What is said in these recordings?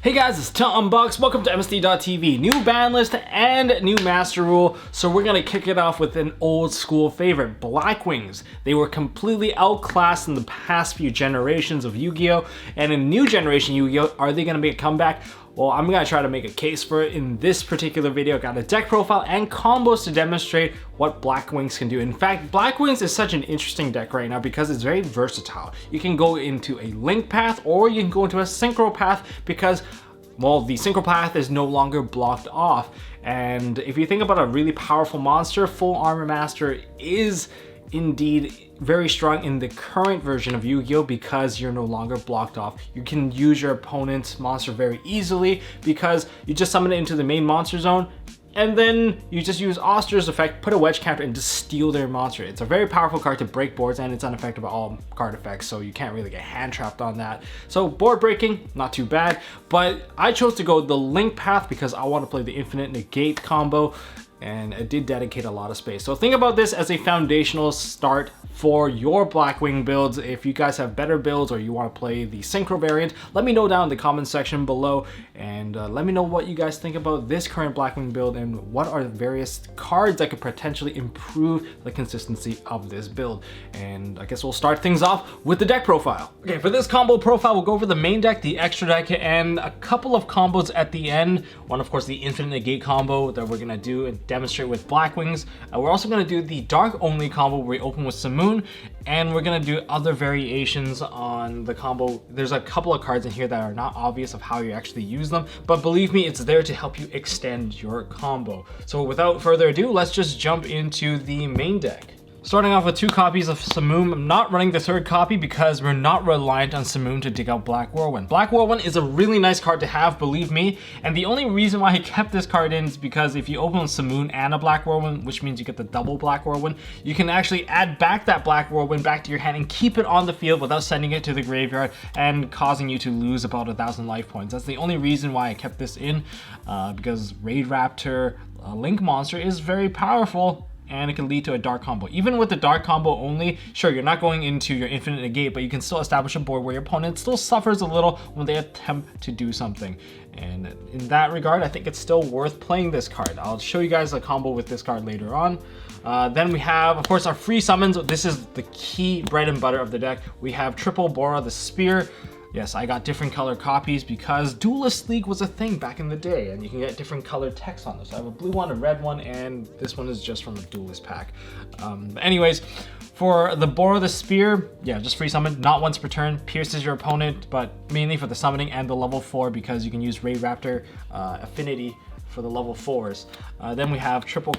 Hey guys, it's Unbox. Welcome to MST.TV. New ban list and new master rule. So we're gonna kick it off with an old school favorite, BLACKWINGs. They were completely outclassed in the past few generations of Yu-Gi-Oh! And in new generation Yu-Gi-Oh! Are they gonna make a comeback? Well, I'm gonna try to make a case for it in this particular video. Got a deck profile and combos to demonstrate what BLACKWINGs can do. In fact, BLACKWINGs is such an interesting deck right now because it's very versatile. You can go into a link path or you can go into a synchro path because, well, the synchro path is no longer blocked off. And if you think about a really powerful monster, Full Armor Master is indeed very strong in the current version of Yu-Gi-Oh! Because you're no longer blocked off. You can use your opponent's monster very easily because you just summon it into the main monster zone and then you just use Oster's effect, put a wedge counter, and just steal their monster. It's a very powerful card to break boards and it's unaffected by all card effects, so you can't really get hand trapped on that. So board breaking, not too bad, but I chose to go the link path because I want to play the infinite negate combo, and it did dedicate a lot of space. So think about this as a foundational start for your BLACKWING builds. If you guys have better builds or you want to play the synchro variant, let me know down in the comment section below, and let me know what you guys think about this current BLACKWING build and what are the various cards that could potentially improve the consistency of this build. And I guess we'll start things off with the deck profile. Okay, for this combo profile, we'll go over the main deck, the extra deck, and a couple of combos at the end. One, of course, the infinite negate combo that we're gonna do and demonstrate with BLACKWINGs. We're also going to do the dark only combo where we open with Simoon, and we're going to do other variations on the combo. There's a couple of cards in here that are not obvious of how you actually use them, but believe me, it's there to help you extend your combo. So without further ado, let's just jump into the main deck. Starting off with 2 copies of Simoon. I'm not running the 3rd copy because we're not reliant on Simoon to dig out Black Whirlwind. Black Whirlwind is a really nice card to have, believe me, and the only reason why I kept this card in is because if you open Simoon and a Black Whirlwind, which means you get the double Black Whirlwind, you can actually add back that Black Whirlwind back to your hand and keep it on the field without sending it to the graveyard and causing you to lose about 1,000 life points. That's the only reason why I kept this in, because Raid Raptor Link Monster is very powerful, and it can lead to a dark combo. Even with the dark combo only, sure, you're not going into your infinite negate, but you can still establish a board where your opponent still suffers a little when they attempt to do something. And in that regard, I think it's still worth playing this card. I'll show you guys a combo with this card later on. Then we have, of course, our free summons. This is the key bread and butter of the deck. We have triple Bora the Spear. Yes, I got different color copies because Duelist League was a thing back in the day, and you can get different colored text on this. So I have a blue one, a red one, and this one is just from a Duelist pack. Anyways, for the Bora the Spear, yeah, just free summon, not once per turn, pierces your opponent, but mainly for the summoning and the level 4 because you can use Raid Raptor affinity for the level 4s. Then we have triple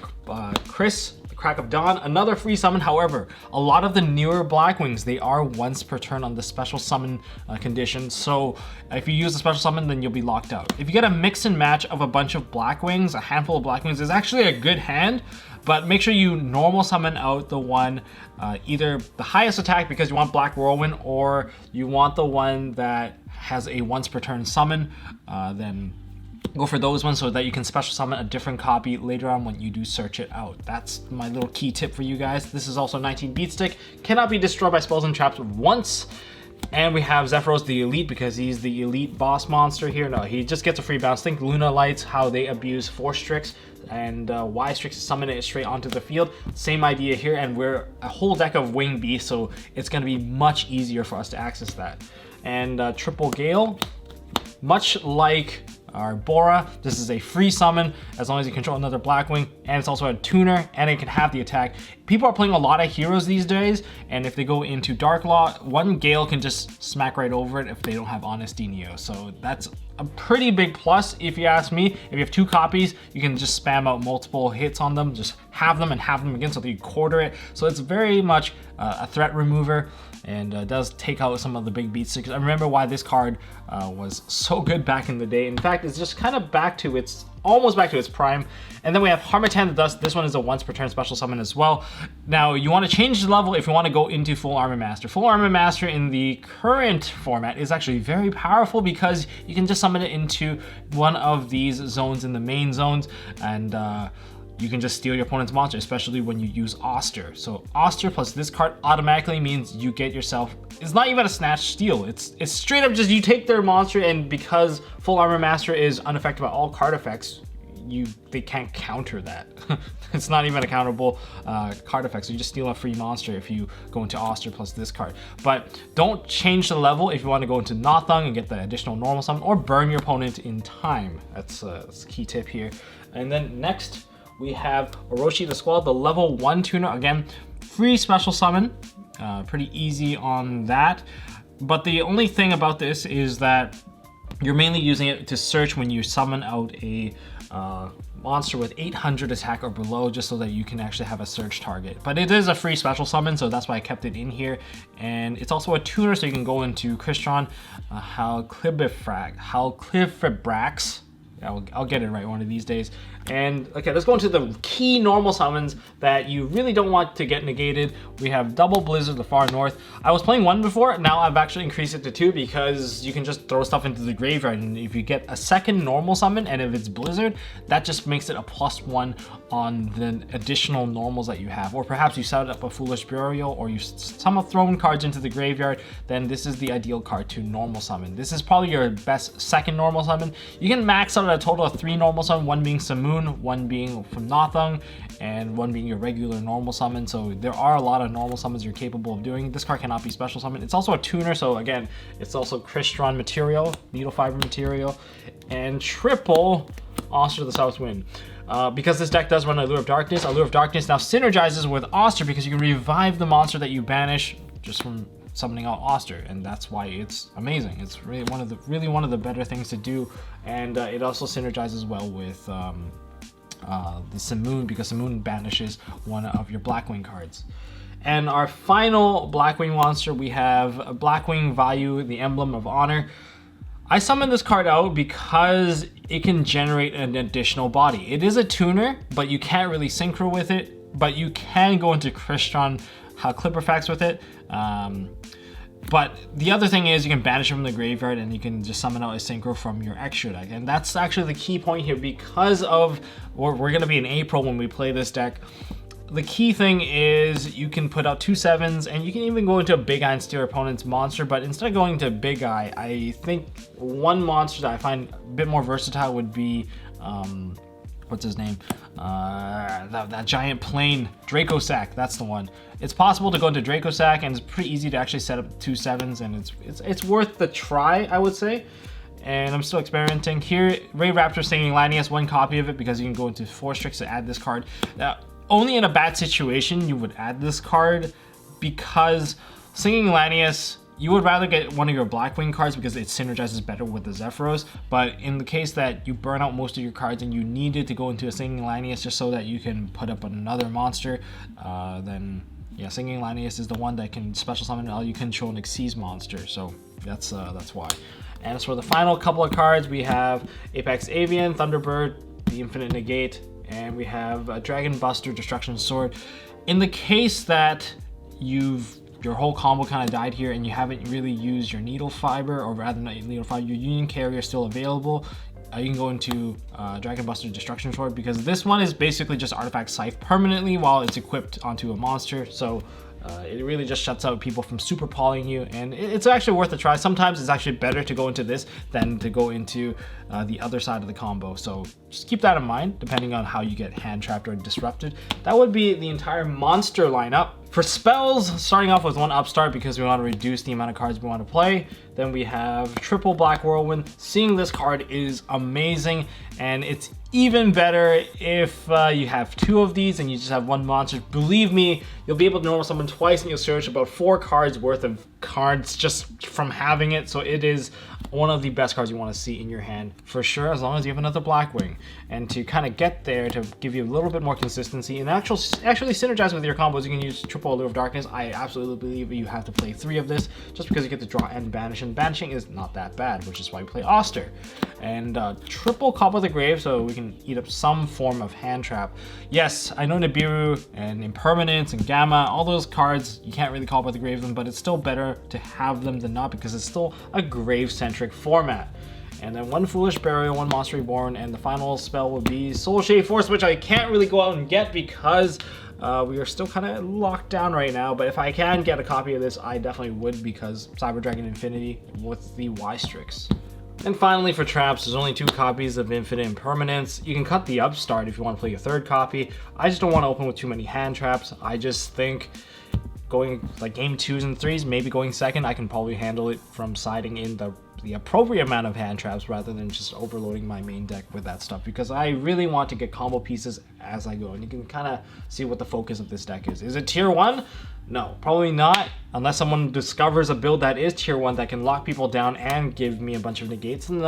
Chris, the Crack of Dawn, another free summon. However, a lot of the newer BLACKWINGs, they are once per turn on the special summon condition. So if you use a special summon, then you'll be locked out. If you get a mix and match of a bunch of BLACKWINGs, a handful of BLACKWINGs is actually a good hand, but make sure you normal summon out the one, either the highest attack because you want Black Whirlwind, or you want the one that has a once per turn summon, then go for those ones so that you can special summon a different copy later on when you do search it out. That's my little key tip for you guys. This is also 19 beat stick, cannot be destroyed by spells and traps once. And we have Zephyros the Elite because he's the elite boss monster here. No, he just gets a free bounce. Think Luna Lights, how they abuse Force Strix, and Y Strix summon it straight onto the field. Same idea here, and we're a whole deck of Wing Beast, so it's going to be much easier for us to access that. And triple Gale, much like our Bora, this is a free summon as long as you control another BLACKWING, and it's also a tuner and it can have the attack. People are playing a lot of heroes these days, and if they go into Dark Law, one Gale can just smack right over it if they don't have Honesty Neo. So that's a pretty big plus if you ask me. If you have 2 copies, you can just spam out multiple hits on them, just have them and have them again so that you quarter it. So it's very much a threat remover, and does take out some of the big beat sticks. I remember why this card was so good back in the day. In fact, it's just kind of back to its, almost back to its prime. And then we have Harmattan the Dust. This one is a once per turn special summon as well. Now, you want to change the level if you want to go into Full Armor Master. Full Armor Master in the current format is actually very powerful because you can just summon it into one of these zones in the main zones, and you can just steal your opponent's monster, especially when you use Auster. So Auster plus this card automatically means you get yourself, it's not even a snatch steal. It's straight up just you take their monster, and because Full Armor Master is unaffected by all card effects, they can't counter that. It's not even a counterable card effect, so you just steal a free monster if you go into Auster plus this card. But don't change the level if you want to go into Nothung and get the additional normal summon, or burn your opponent in time. That's a key tip here. And then next, we have Orochi the Squall, the level 1 tuner. Again, free special summon, pretty easy on that. But the only thing about this is that you're mainly using it to search when you summon out a monster with 800 attack or below, just so that you can actually have a search target. But it is a free special summon, so that's why I kept it in here. And it's also a tuner, so you can go into Crystron, Halclifibrax. I'll get it right one of these days. And okay, let's go into the key normal summons that you really don't want to get negated. We have Double Blizzard, the Far North. I was playing 1 before, now I've actually increased it to 2 because you can just throw stuff into the graveyard, and if you get a second normal summon, and if it's Blizzard, that just makes it a +1 on the additional normals that you have. Or perhaps you set up a Foolish Burial, or you somehow thrown cards into the graveyard, then this is the ideal card to normal summon. This is probably your best second normal summon. You can max out a total of 3 normal summon, 1 being Samoon, 1 being from Nothung, and 1 being your regular normal summon. So there are a lot of normal summons you're capable of doing. This card cannot be special summon. It's also a tuner, so again, it's also Crystron material, Needle Fiber material, and triple Auster the South Wind. Because this deck does run Allure of Darkness now synergizes with Auster because you can revive the monster that you banish just from summoning out Auster, and that's why it's amazing. It's really one of the better things to do, and it also synergizes well with the Samoon, because Samoon banishes one of your Blackwing cards. And our final Blackwing monster, we have Blackwing Vayu, the Emblem of Honor. I summoned this card out because it can generate an additional body. It is a tuner, but you can't really synchro with it, but you can go into Crystron Clipperfax with it. But the other thing is you can banish it from the graveyard, and you can just summon out a synchro from your extra deck. And that's actually the key point here, because of we're going to be in April when we play this deck. The key thing is you can put out 2 7s, and you can even go into a Big Eye and steal your opponent's monster. But instead of going to Big Eye, I think one monster that I find a bit more versatile would be what's his name? That giant plane, Dracosack. That's the one. It's possible to go into Dracosack, and it's pretty easy to actually set up 2 7s, and it's worth the try, I would say. And I'm still experimenting here. Ray Raptor Singing Lanius, 1 copy of it, because you can go into Force Tricks to add this card. Only in a bad situation you would add this card, because Singing Lanius, you would rather get one of your Blackwing cards because it synergizes better with the Zephyros. But in the case that you burn out most of your cards and you needed to go into a Singing Lanius just so that you can put up another monster, then yeah, Singing Lanius is the one that can special summon all you control and Xyz monster. So that's why. And as for the final couple of cards, we have Apex Avian, Thunderbird, the Infinite Negate, and we have Dragon Buster, Destruction Sword. In the case that your whole combo kind of died here and you haven't really used your Needle Fiber, or rather not your Needle Fiber, your Union Carrier is still available, you can go into Dragon Buster, Destruction Sword, because this one is basically just Artifact Scythe permanently while it's equipped onto a monster. So it really just shuts out people from super polying you, and it's actually worth a try. Sometimes it's actually better to go into this than to go into the other side of the combo. So just keep that in mind, depending on how you get hand trapped or disrupted. That would be the entire monster lineup. For spells, starting off with 1 Upstart because we want to reduce the amount of cards we want to play. Then we have triple Black Whirlwind. Seeing this card is amazing, and it's even better if you have 2 of these and you just have 1 monster. Believe me, you'll be able to normal summon twice, and you'll search about 4 cards worth of cards just from having it. So it is one of the best cards you want to see in your hand for sure, as long as you have another Blackwing. And to kind of get there, to give you a little bit more consistency and actually synergize with your combos, you can use triple Allure of Darkness. I absolutely believe you have to play 3 of this just because you get to draw and banish, and banishing is not that bad, which is why we play Auster. And triple Cobble the Grave, so we can eat up some form of hand trap. Yes, I know Nibiru and Impermanence and Gamma, all those cards, you can't really Cobble the Grave them, but it's still better to have them than not, because it's still a grave-centric format. and then 1 Foolish Burial, 1 Monster Reborn, and the final spell would be Soul Shade Force, which I can't really go out and get because we are still kind of locked down right now. But if I can get a copy of this, I definitely would, because Cyber Dragon Infinity with the Y-Strix. And finally, for traps, there's only 2 copies of Infinite Impermanence. You can cut the Upstart if you want to play a 3rd copy. I just don't want to open with too many hand traps. I just think going like game 2s and 3s, maybe going 2nd, I can probably handle it from siding in the appropriate amount of hand traps rather than just overloading my main deck with that stuff, because I really want to get combo pieces as I go, and you can kind of see what the focus of this deck is. Is it tier 1? No, probably not, unless someone discovers a build that is tier 1 that can lock people down and give me a bunch of negates, and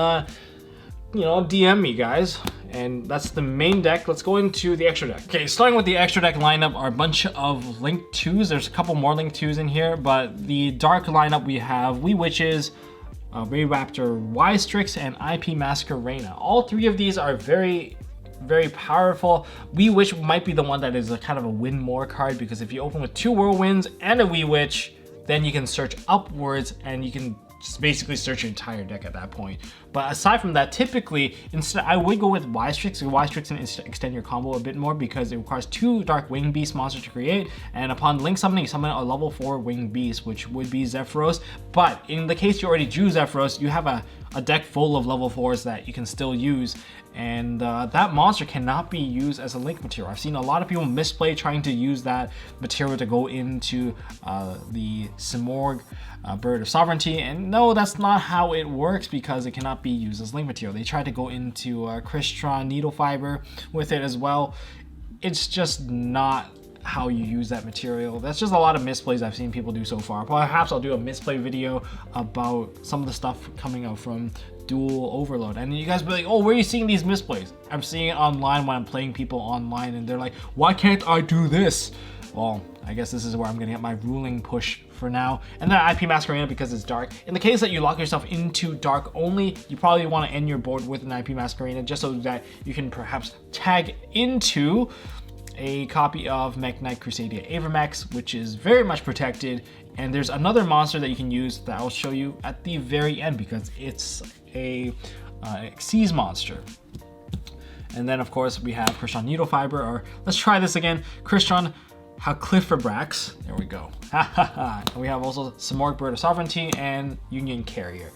you know, DM me, guys. And that's the main deck. Let's go into the extra deck. Okay, starting with the extra deck lineup are a bunch of Link 2s. There's a couple more Link 2s in here, but the dark lineup, we have Wee Witches, Ray Raptor, Y-Strix, and IP Masquerena. All 3 of these are very powerful. Wee Witch might be the one that is a kind of a win more card, because if you open with 2 Whirlwinds and a Wee Witch, then you can search upwards and you can just basically search your entire deck at that point. But aside from that, typically, instead, I would go with Y-Strix. Y-Strix can extend your combo a bit more because it requires 2 Dark Wing Beast monsters to create, and upon Link summoning, you summon a level 4 Wing Beast, which would be Zephyros. But in the case you already drew Zephyros, you have a deck full of level 4s that you can still use, and that monster cannot be used as a Link material. I've seen a lot of people misplay trying to use that material to go into the Simorgh Bird of Sovereignty, and no, that's not how it works, because it cannot be used as Link material. They tried to go into Crystron Needle Fiber with it as well. It's just not how you use that material. That's just a lot of misplays I've seen people do so far. Perhaps I'll do a misplay video about some of the stuff coming out from Dual Overload, and you guys be like, oh, where are you seeing these misplays? I'm seeing it online when I'm playing people online, and they're like, why can't I do this? Well, I guess this is where I'm gonna get my ruling push for now. And then IP Masquerena, because it's dark. In the case that you lock yourself into dark only, you probably want to end your board with an IP Masquerena, just so that you can perhaps tag into a copy of Mech Knight Crusadia Avermax, which is very much protected. And there's another monster that you can use that I'll show you at the very end, because it's a Xyz monster. And then of course we have Crystron Needle Fiber, or let's try this again, Crystron Halclifabrax. There we go. And we have also Simorgh Bird of Sovereignty and Union Carrier.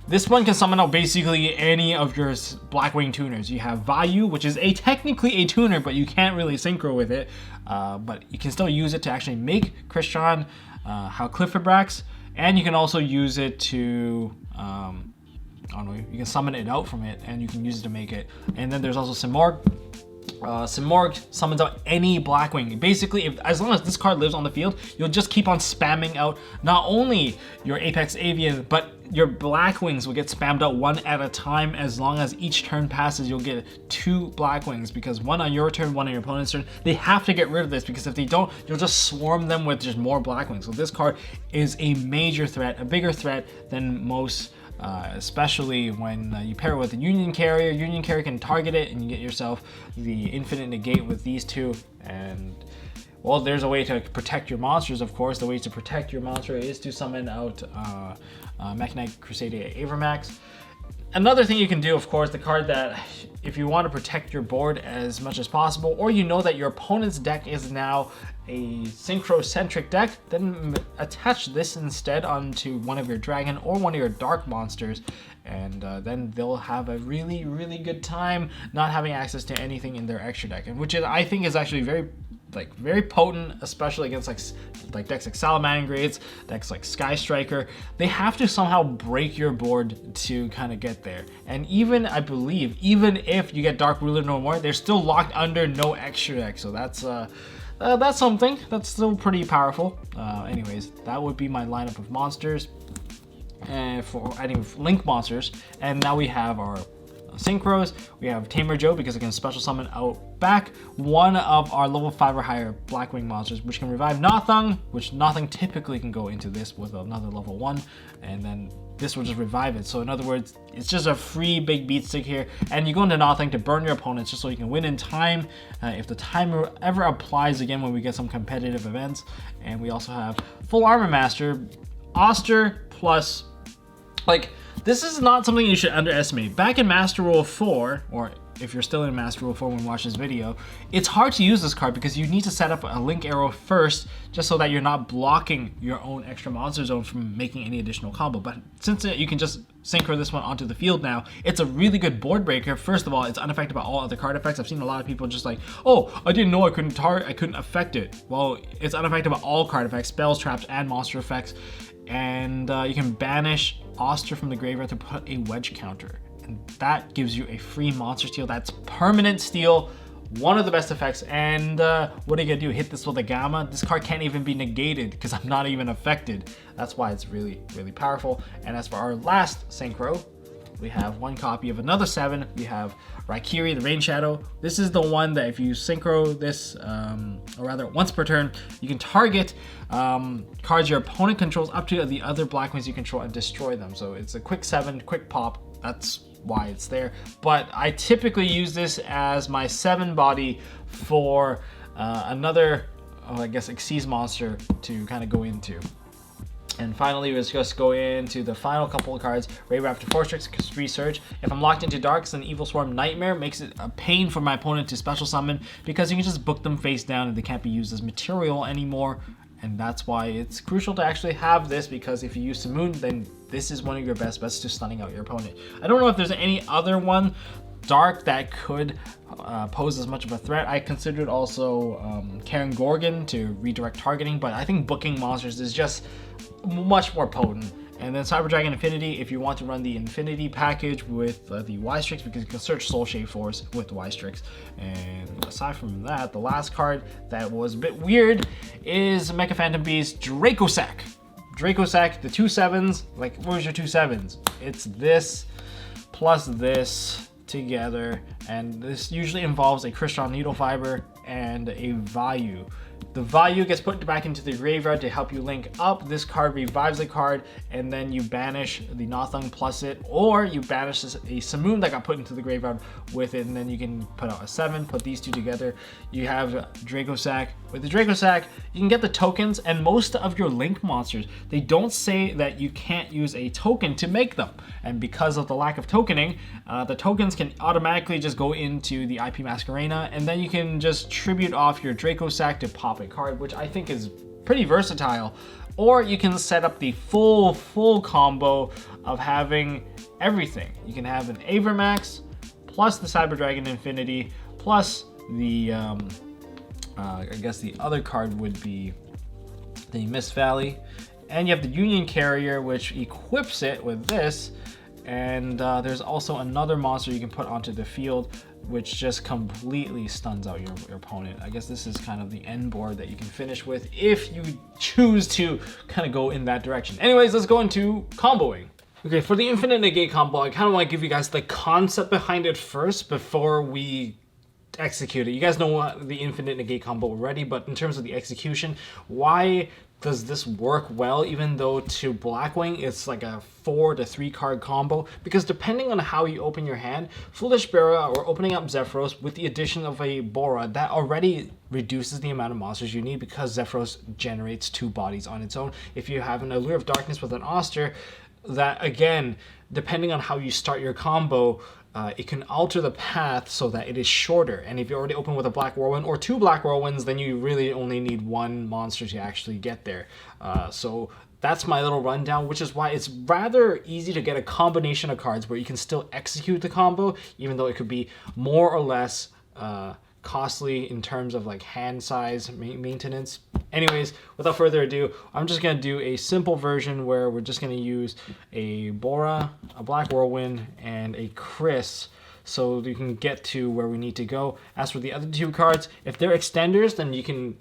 This one can summon out basically any of your Blackwing tuners. You have Vayu, which is technically a tuner, but you can't really synchro with it. But you can still use it to actually make Crystron Halclifabrax, and you can also use it to I don't know, you can summon it out from it, and you can use it to make it. And then there's also Simorgh. Simorgh summons out any Blackwing. Basically, as long as this card lives on the field, you'll just keep on spamming out not only your Apex Avian, but your Blackwings will get spammed out 1 at a time. As long as each turn passes, you'll get 2 Blackwings, because 1 on your turn, 1 on your opponent's turn. They have to get rid of this, because if they don't, you'll just swarm them with just more Blackwings. So this card is a major threat, a bigger threat than most, especially when you pair it with the Union Carrier. Union Carrier can target it, and you get yourself the infinite negate with these 2. And well, there's a way to protect your monsters, of course. The way to protect your monster is to summon out Mech Knight Crusadia Avermax. Another thing you can do, of course, the card that if you want to protect your board as much as possible, or you know that your opponent's deck is now a synchro-centric deck, then attach this instead onto one of your dragon or one of your dark monsters, and then they'll have a really, really good time not having access to anything in their extra deck, and which I think is actually very potent, especially against like decks like Salamangreats, decks like Sky Striker. They have to somehow break your board to kind of get there. And even, I believe, even if you get Dark Ruler no more, they're still locked under no extra deck. So that's something. That's still pretty powerful. Anyways, that would be my lineup of monsters for adding Link monsters. And now we have our synchros. We have Tamer Joe, because it can special summon out back one of our level 5 or higher Blackwing monsters, which can revive Nothung, which Nothung typically can go into this with another level 1, and then this will just revive it. So in other words, it's just a free big beat stick here, and you go into Nothung to burn your opponents just so you can win in time if the timer ever applies again when we get some competitive events. And we also have Full Armor Master, Oster plus, like, This is not something you should underestimate. Back in Master Rule 4, or if you're still in Master Rule 4 when you watch this video, it's hard to use this card because you need to set up a link arrow first just so that you're not blocking your own extra monster zone from making any additional combo. But since you can just synchro this one onto the field now, it's a really good board breaker. First of all, it's unaffected by all other card effects. I've seen a lot of people just like, oh, I didn't know I couldn't affect it. Well, it's unaffected by all card effects, spells, traps, and monster effects. And you can banish Oster from the graveyard to put a wedge counter. And that gives you a free monster steal. That's permanent steal, one of the best effects. And what are you gonna do? Hit this with a gamma? This card can't even be negated because I'm not even affected. That's why it's really, really powerful. And as for our last synchro, we have one copy of another 7. We have Raikiri, the Rain Shadow. This is the one that if you synchro this, or rather once per turn, you can target cards your opponent controls up to the other Blackwings you control and destroy them. So it's a quick 7, quick pop. That's why it's there. But I typically use this as my 7 body for another, I guess, Xyz monster to kind of go into. And finally, let's just go into the final couple of cards. Ray Raptor Fortress, Free Search. If I'm locked into Darks, then Evil Swarm Nightmare makes it a pain for my opponent to special summon because you can just book them face down and they can't be used as material anymore. And that's why it's crucial to actually have this, because if you use Simoon, then this is one of your best bets to stunning out your opponent. I don't know if there's any other one dark that could pose as much of a threat. I considered also Karen Gorgon to redirect targeting, but I think booking monsters is just much more potent. And then Cyber Dragon Infinity, if you want to run the Infinity package with the Y-Strix, because you can search Soul Shade Force with Y-Strix. And aside from that, the last card that was a bit weird is Mecha Phantom Beast Dracosack. Dracosack, the 2 7s, like where's your 2 7s? It's this plus this together, and this usually involves a Crystal Needle Fiber and a Vayu. The Vayu gets put back into the graveyard to help you link up. This card revives the card, and then you banish the Nothung plus it, or you banish a Simoon that got put into the graveyard with it, and then you can put out a 7, put these 2 together. You have Dracosack. With the Dracosack, you can get the tokens, and most of your link monsters, they don't say that you can't use a token to make them. And because of the lack of tokening, the tokens can automatically just go into the IP Masquerena, and then you can just tribute off your Dracosack to pop a card, which I think is pretty versatile. Or you can set up the full combo of having everything. You can have an Avermax plus the Cyber Dragon Infinity plus the I guess the other card would be the Mist Valley, and you have the Union Carrier, which equips it with this. And there's also another monster you can put onto the field, which just completely stuns out your opponent. I guess this is kind of the end board that you can finish with if you choose to kind of go in that direction. Anyways, let's go into comboing. Okay, for the Infinite Negate combo, I kind of want to give you guys the concept behind it first before we execute it. You guys know what the Infinite Negate combo already, but in terms of the execution, why does this work well, even though to Blackwing it's like a 4 to 3 card combo? Because depending on how you open your hand, Foolish Bera or opening up Zephyros with the addition of a Bora, that already reduces the amount of monsters you need because Zephyros generates 2 bodies on its own. If you have an Allure of Darkness with an Oster, that again, depending on how you start your combo, it can alter the path so that it is shorter. And if you already open with a Black Whirlwind or 2 Black Whirlwinds, then you really only need 1 monster to actually get there. So that's my little rundown, which is why it's rather easy to get a combination of cards where you can still execute the combo, even though it could be more or less costly in terms of like hand size maintenance. Anyways, without further ado, I'm just going to do a simple version where we're just going to use a Bora, a Black Whirlwind, and a Chris so we can get to where we need to go. As for the other 2 cards, if they're extenders, then you can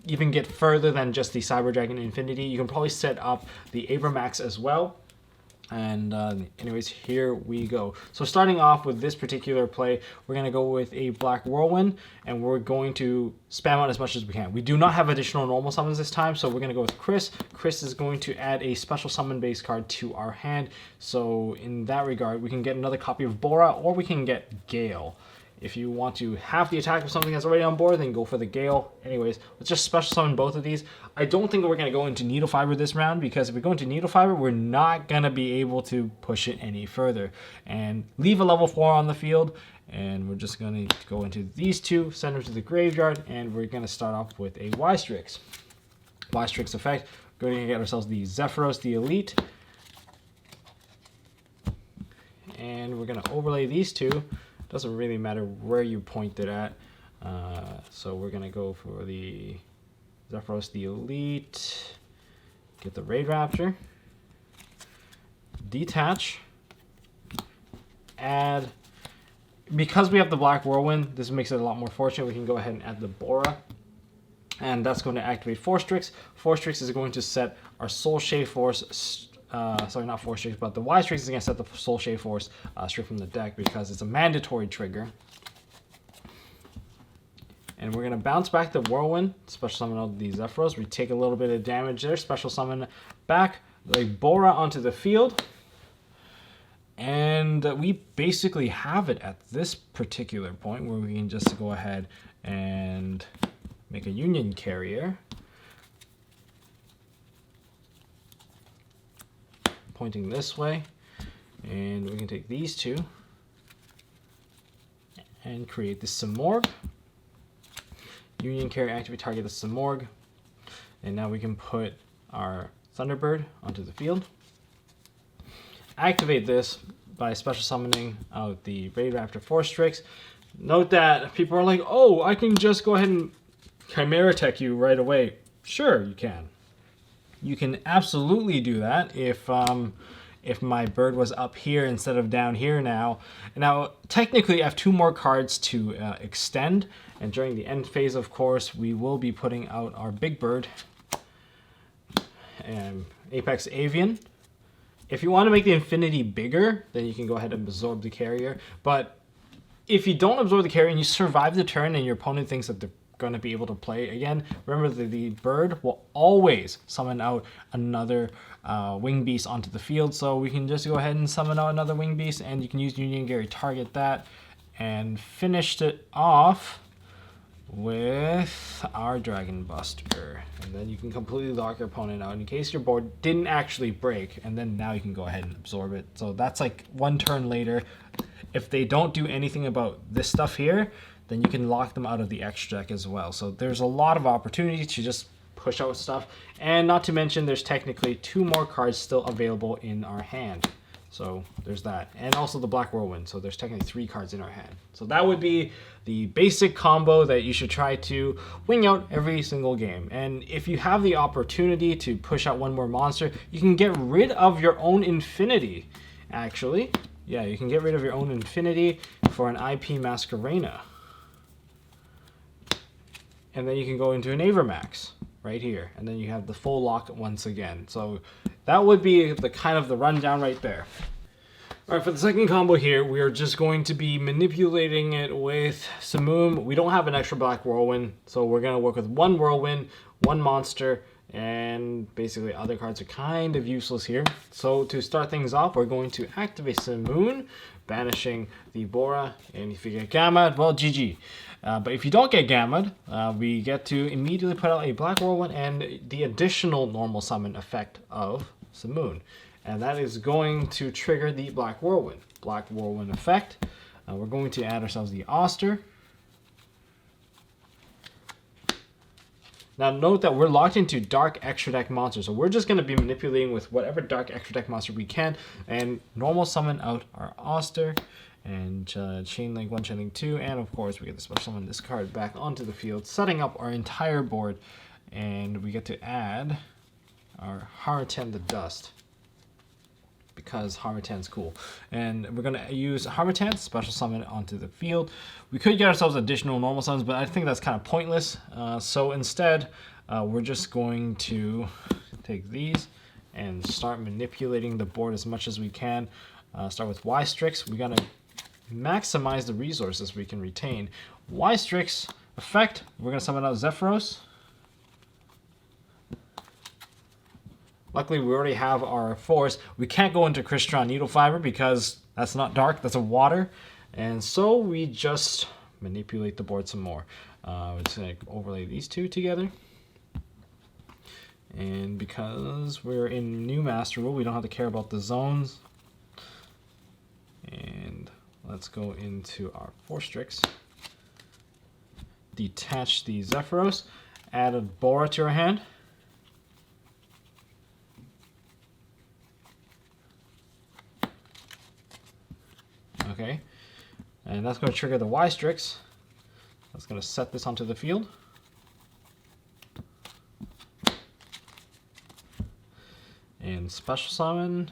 even get further than just the Cyber Dragon Infinity. You can probably set up the Abramax as well. And anyways, here we go. So starting off with this particular play, we're going to go with a Black Whirlwind, and we're going to spam out as much as we can. We do not have additional normal summons this time, so we're going to go with Chris. Chris is going to add a special summon base card to our hand. So in that regard, we can get another copy of Bora, or we can get Gale. If you want to have the attack of something that's already on board, then go for the Gale. Anyways, let's just special summon both of these. I don't think we're going to go into Needle Fiber this round, because if we go into Needle Fiber, we're not going to be able to push it any further. And leave a level 4 on the field, and we're just going to go into these two, send them to the graveyard, and we're going to start off with a Y-Strix. Y-Strix effect, we're going to get ourselves the Zephyros, the Elite. And we're going to overlay these two. Doesn't really matter where you point it at. So we're going to go for the Zephyros, the Elite. Get the Raid Raptor. Detach. Add. Because we have the Black Whirlwind, this makes it a lot more fortunate. We can go ahead and add the Bora. And that's going to activate Force Strix. Force Strix is going to set our Soul Shade Force. Sorry, not Force Strix, but the Y-Strix is going to set the Soul Shade Force straight from the deck, because it's a mandatory trigger. And we're going to bounce back the Whirlwind, special summon out the Zephyros. We take a little bit of damage there, special summon back the Bora onto the field. And we basically have it at this particular point, where we can just go ahead and make a Union Carrier. Pointing this way, and we can take these two and create the Simorgh. Union Carrier, activate target the Simorgh, and now we can put our Thunderbird onto the field. Activate this by special summoning out the Raid Raptor Force Strix. Note that people are like, oh, I can just go ahead and Chimera Tech you right away. Sure, you can. You can absolutely do that if my bird was up here instead of down here now. Now, technically, I have 2 more cards to extend. And during the end phase, of course, we will be putting out our big bird, Apex Avian. If you want to make the Infinity bigger, then you can go ahead and absorb the carrier. But if you don't absorb the carrier and you survive the turn and your opponent thinks that they're going to be able to play again, remember that the bird will always summon out another wing beast onto the field. So we can just go ahead and summon out another wing beast, and you can use Union Gary, target that, and finished it off with our Dragon Buster. And then you can completely lock your opponent out in case your board didn't actually break, and then now you can go ahead and absorb it. So that's like 1 turn later. If they don't do anything about this stuff here, then you can lock them out of the extra deck as well. So there's a lot of opportunity to just push out stuff. And not to mention, there's technically 2 more cards still available in our hand. So there's that. And also the Black Whirlwind. So there's technically 3 cards in our hand. So that would be the basic combo that you should try to wing out every single game. And if you have the opportunity to push out 1 more monster, you can get rid of your own Infinity, actually. Yeah, you can get rid of your own Infinity for an IP Masquerena. And then you can go into an Avermax right here, and then you have the full lock once again. So that would be the kind of the rundown right there. All right, for the second combo here, we are just going to be manipulating it with Simoom. We don't have an extra Black Whirlwind, so we're going to work with 1 Whirlwind, 1 monster, and basically other cards are kind of useless here. So to start things off, we're going to activate Simoom, banishing the Bora, and if you get Gamma, well, GG. But if you don't get Gamma, we get to immediately put out a Black Whirlwind and the additional normal summon effect of Simoom. And that is going to trigger the Black Whirlwind. Black Whirlwind effect. We're going to add ourselves the Oster. Now note that we're locked into Dark Extra Deck monsters, so we're just going to be manipulating with whatever Dark Extra Deck monster we can, and normal summon out our Oster, and Chain Link 1, Chain Link 2, and of course we get to special summon this card back onto the field, setting up our entire board, and we get to add our Harmattan the Dust, because Harmattan's cool. And we're going to use Harmattan, special summon onto the field. We could get ourselves additional normal summons, but I think that's kind of pointless. So instead, we're just going to take these and start manipulating the board as much as we can. Start with Y-Strix. We got to maximize the resources we can retain. Y-Strix effect, we're going to summon out Zephyros. Luckily, we already have our force. We can't go into Crystron Needle Fiber because that's not dark, that's a water. And so we just manipulate the board some more. We're just going to overlay these two together. And because we're in new master rule, we don't have to care about the zones. And let's go into our Forstrix. Detach the Zephyros. Add a Bora to our hand. Okay. And that's going to trigger the Y-Strix. That's going to set this onto the field. And special summon.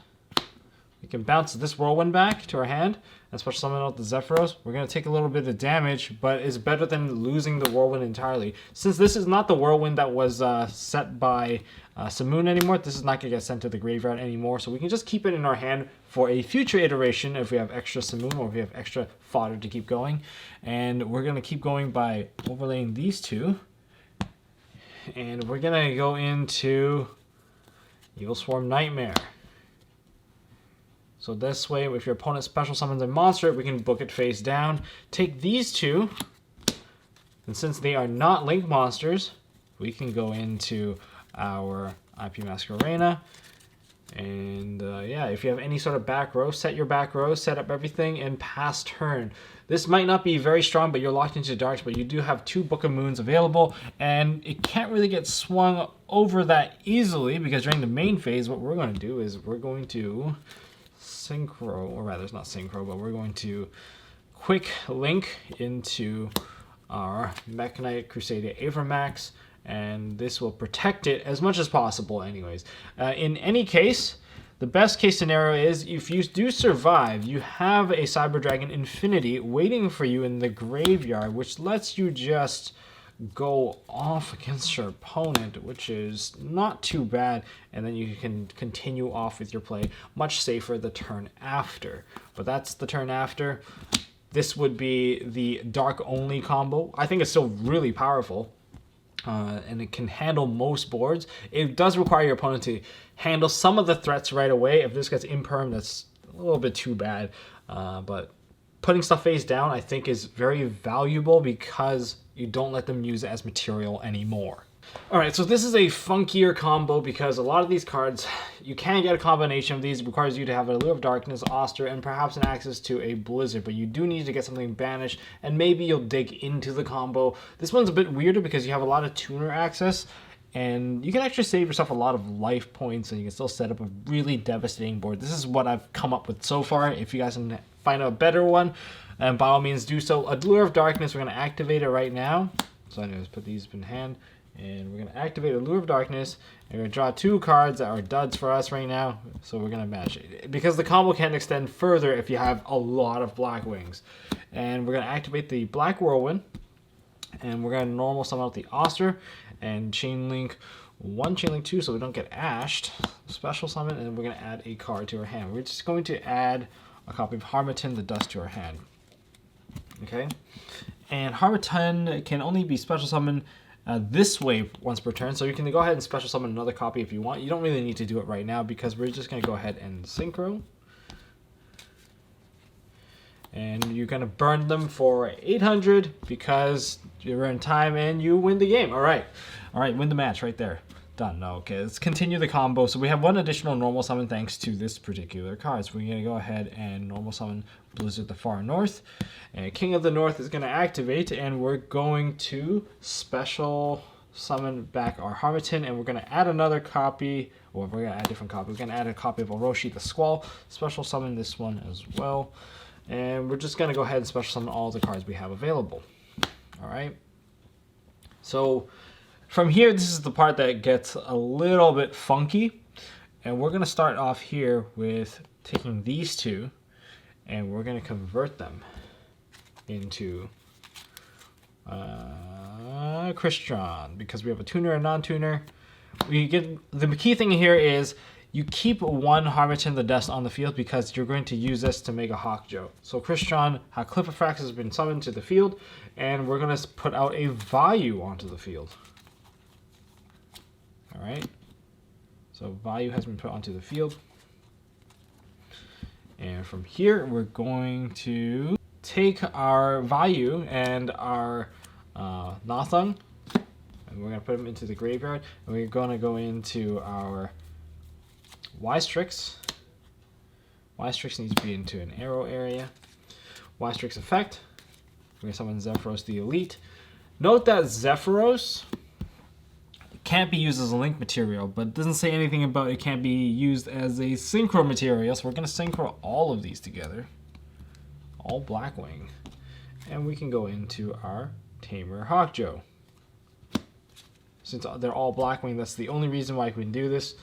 We can bounce this Whirlwind back to our hand and special summon out the Zephyros. We're going to take a little bit of damage, but it's better than losing the Whirlwind entirely. Since this is not the Whirlwind that was set by Simoon anymore, this is not going to get sent to the graveyard anymore, so we can just keep it in our hand for a future iteration if we have extra Simoon or if we have extra fodder to keep going. And we're going to keep going by overlaying these two. And we're going to go into Evil Swarm Nightmare. So this way, if your opponent special summons a monster, we can book it face down. Take these two, and since they are not link monsters, we can go into our IP Masquerena. And yeah, if you have any sort of back row, set your back row, set up everything, and pass turn. This might not be very strong, but you're locked into darks, but you do have 2 Book of Moons available, and it can't really get swung over that easily, because during the main phase, what we're going to do is we're going to synchro, or rather it's not synchro, but we're going to quick link into our Mechanite Crusader Avramax, and this will protect it as much as possible anyways. In any case, the best case scenario is if you do survive, you have a Cyber Dragon Infinity waiting for you in the graveyard, which lets you just go off against your opponent, which is not too bad, and then you can continue off with your play much safer the turn after. But that's the turn after. This would be the dark only combo. I think it's still really powerful, and it can handle most boards. It does require your opponent to handle some of the threats right away. If this gets imperm, that's a little bit too bad, but putting stuff face down I think is very valuable because you don't let them use it as material anymore. Alright, so this is a funkier combo because a lot of these cards, you can get a combination of these. It requires you to have a Allure of Darkness, Oster, and perhaps an access to a Blizzard, but you do need to get something banished, and maybe you'll dig into the combo. This one's a bit weirder because you have a lot of tuner access, and you can actually save yourself a lot of life points, and you can still set up a really devastating board. This is what I've come up with so far. If you guys can find a better one, and by all means do so. Allure of Darkness, we're going to activate it right now. So anyways, put these in hand, and we're going to activate Allure of Darkness, and we're going to draw 2 cards that are duds for us right now, so we're going to match it. Because the combo can extend further if you have a lot of Blackwings. And we're going to activate the Black Whirlwind, and we're going to normal summon out the Oster, and Chain Link 1, Chain Link 2, so we don't get ashed. Special summon, and we're going to add a card to our hand. We're just going to add a copy of Harmattan the Dust to our hand. Okay, and Harmattan can only be special summoned this way once per turn, so you can go ahead and special summon another copy if you want. You don't really need to do it right now because we're just going to go ahead and synchro. And you're going to burn them for 800 because you're in time and you win the game. All right, win the match right there. Done. Okay, let's continue the combo. So we have 1 additional normal summon thanks to this particular card. So we're going to go ahead and normal summon Blizzard the Far North. And King of the North is going to activate, and we're going to special summon back our Harmattan, and we're going to add another copy, or we're going to add a different copy. We're going to add a copy of Orochi the Squall, special summon this one as well. And we're just going to go ahead and special summon all the cards we have available. All right. So from here, this is the part that gets a little bit funky. And we're going to start off here with taking these 2, and we're going to convert them into Crystron, because we have a tuner and non-tuner. The key thing here is you keep 1 Harmattan the Dust on the field because you're going to use this to make a Hawkjoe. So Crystron, Clipperfrax has been summoned to the field, and we're going to put out a Vayu onto the field. All right, so Vayu has been put onto the field. And from here, we're going to take our value and our Nothung, and we're going to put them into the graveyard, and we're going to go into our Y-Strix. Y-Strix needs to be into an arrow area. Y-Strix effect. We're going to summon Zephyros the Elite. Note that Zephyros can't be used as a link material, but it doesn't say anything about it can't be used as a synchro material, so we're going to synchro all of these together. All Blackwing. And we can go into our Tamer Hawkjoe. Since they're all Blackwing, that's the only reason why we can do this.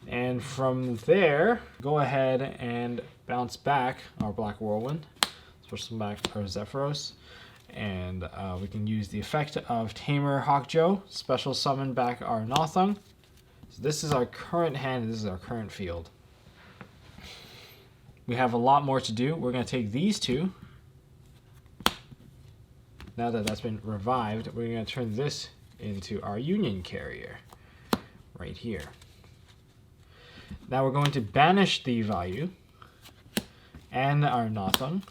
And from there, go ahead and bounce back our Black Whirlwind. Switch them back our Zephyros. And we can use the effect of Tamer Hawkjoe, special summon back our Nothung. So this is our current hand, this is our current field. We have a lot more to do. We're going to take these two. Now that that's been revived, we're going to turn this into our Union Carrier right here. Now we're going to banish the value and our Nothung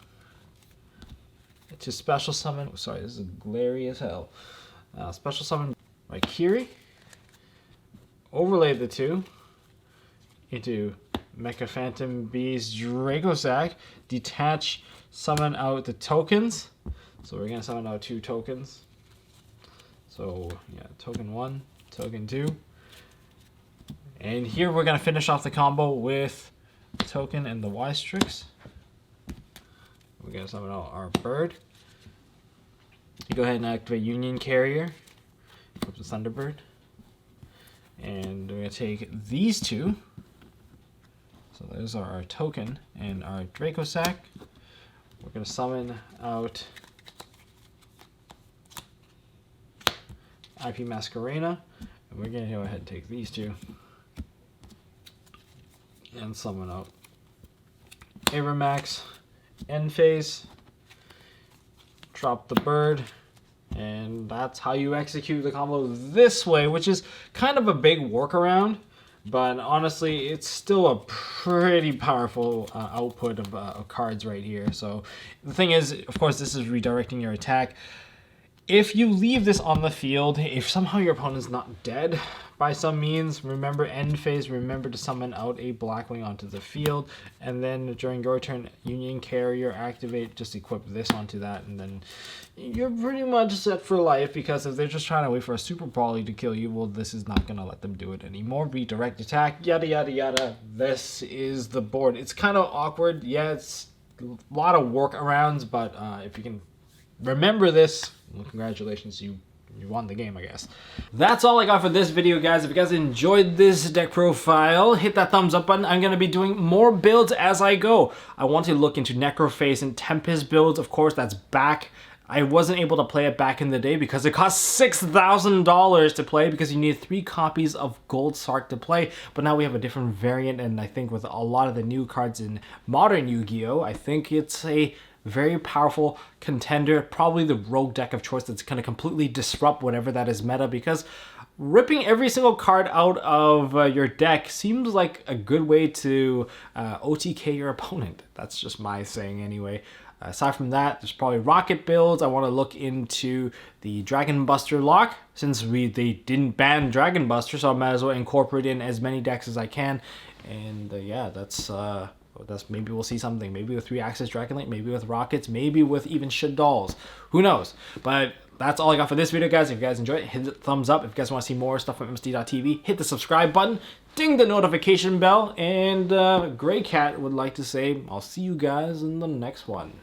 to special summon. Oh, sorry, this is glary as hell. Special summon my Kiri. Overlay the two into Mecha Phantom Beast Dracosack. Detach, summon out the tokens. So we're gonna summon out 2 tokens. So yeah, token 1, token 2. And here we're gonna finish off the combo with token and the Y-Strix. We're gonna summon out our bird. You go ahead and activate Union Carrier. Flip the Thunderbird. And we're gonna take these two. So those are our token and our Dracosack. We're gonna summon out IP Masquerena. And we're gonna go ahead and take these two and summon out Abramax, End Phase, drop the bird, and that's how you execute the combo this way, which is kind of a big workaround, but honestly, it's still a pretty powerful output of cards right here. So the thing is, of course, this is redirecting your attack. If you leave this on the field, if somehow your opponent's not dead by some means, remember End Phase, remember to summon out a Blackwing onto the field, and then during your turn, Union Carrier activate, just equip this onto that, and then you're pretty much set for life, because if they're just trying to wait for a Super Poly to kill you, well, this is not going to let them do it anymore. Redirect attack, yada yada yada. This is the board. It's kind of awkward. Yeah, it's a lot of workarounds, but if you can remember this, well, congratulations, you won the game, I guess. That's all I got for this video, guys. If you guys enjoyed this deck profile, hit that thumbs up button. I'm going to be doing more builds as I go. I want to look into Necrophase and Tempest builds. Of course, that's back. I wasn't able to play it back in the day because it cost $6,000 to play, because you need 3 copies of Gold Sark to play. But now we have a different variant, and I think with a lot of the new cards in modern Yu-Gi-Oh!, I think it's a very powerful contender, probably the rogue deck of choice that's going to completely disrupt whatever that is meta, because ripping every single card out of your deck seems like a good way to OTK your opponent. That's just my saying anyway. Aside from that, there's probably rocket builds. I want to look into the Dragon Buster lock, since they didn't ban Dragon Buster, so I might as well incorporate in as many decks as I can. And yeah, that's maybe we'll see something. Maybe with 3-Axis Dragon Link, maybe with rockets, maybe with even Shaddolls. Who knows? But that's all I got for this video, guys. If you guys enjoyed it, hit the thumbs up. If you guys want to see more stuff from MST.TV, hit the subscribe button, ding the notification bell, and Gray Cat would like to say, I'll see you guys in the next one.